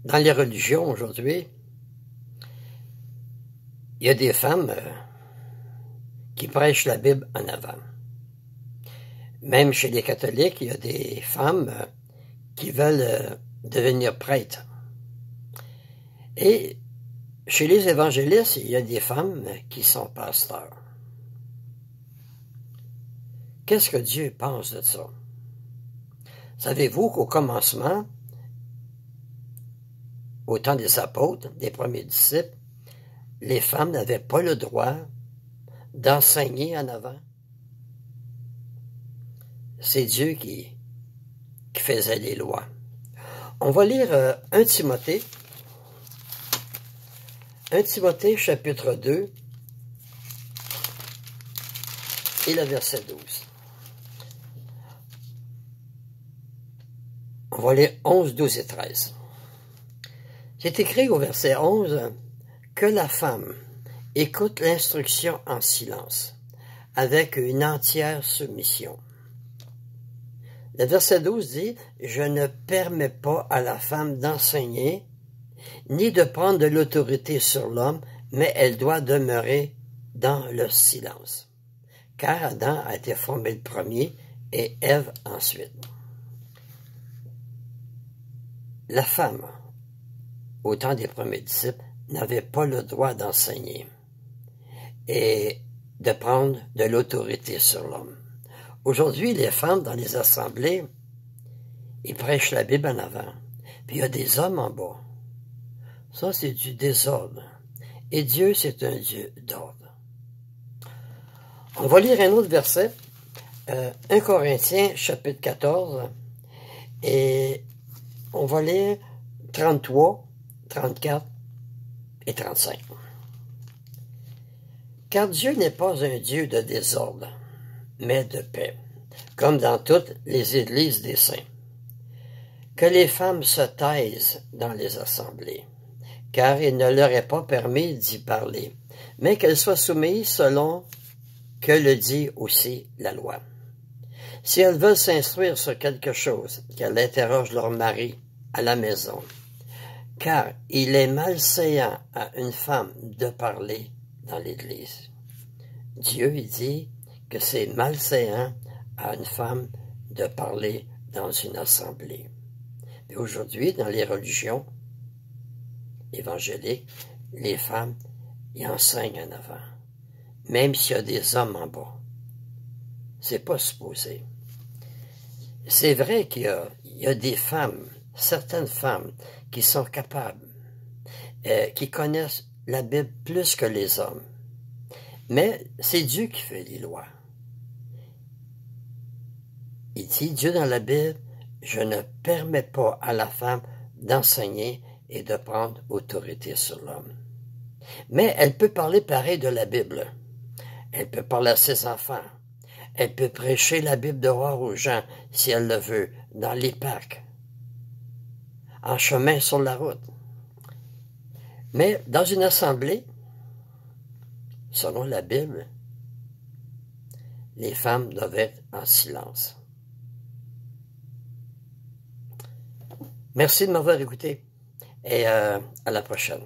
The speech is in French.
Dans les religions aujourd'hui, il y a des femmes qui prêchent la Bible en avant. Même chez les catholiques, il y a des femmes qui veulent devenir prêtres. Et chez les évangélistes, il y a des femmes qui sont pasteurs. Qu'est-ce que Dieu pense de ça? Savez-vous qu'au commencement, au temps des apôtres, des premiers disciples, les femmes n'avaient pas le droit d'enseigner en avant? C'est Dieu qui faisait les lois. On va lire 1 Timothée. 1 Timothée chapitre 2 et le verset 12. On va lire 11, 12 et 13. C'est écrit au verset 11 que la femme écoute l'instruction en silence, avec une entière soumission. Le verset 12 dit « Je ne permets pas à la femme d'enseigner, ni de prendre de l'autorité sur l'homme, mais elle doit demeurer dans le silence. Car Adam a été formé le premier et Ève ensuite. » La femme, au temps des premiers disciples, n'avait pas le droit d'enseigner et de prendre de l'autorité sur l'homme. Aujourd'hui, les femmes dans les assemblées, ils prêchent la Bible en avant, puis il y a des hommes en bas. Ça, c'est du désordre. Et Dieu, c'est un Dieu d'ordre. On va lire un autre verset, 1 Corinthiens, chapitre 14, et on va lire 33, 34 et 35. Car Dieu n'est pas un Dieu de désordre, mais de paix, comme dans toutes les églises des saints. Que les femmes se taisent dans les assemblées, car il ne leur est pas permis d'y parler, mais qu'elles soient soumises selon que le dit aussi la loi. Si elles veulent s'instruire sur quelque chose, qu'elles interrogent leur mari à la maison, car il est malséant à une femme de parler dans l'Église. Dieu, il dit que c'est malséant à une femme de parler dans une assemblée. Mais aujourd'hui, dans les religions évangéliques, les femmes y enseignent en avant, même s'il y a des hommes en bas. C'est pas supposé. C'est vrai qu'il y a des femmes, certaines femmes, qui sont capables, qui connaissent la Bible plus que les hommes. Mais c'est Dieu qui fait les lois. Il dit, Dieu dans la Bible, je ne permets pas à la femme d'enseigner et de prendre autorité sur l'homme. Mais elle peut parler pareil de la Bible. Elle peut parler à ses enfants. Elle peut prêcher la Bible dehors aux gens, si elle le veut, dans les parcs, en chemin sur la route. Mais dans une assemblée, selon la Bible, les femmes doivent être en silence. Merci de m'avoir écouté et à la prochaine.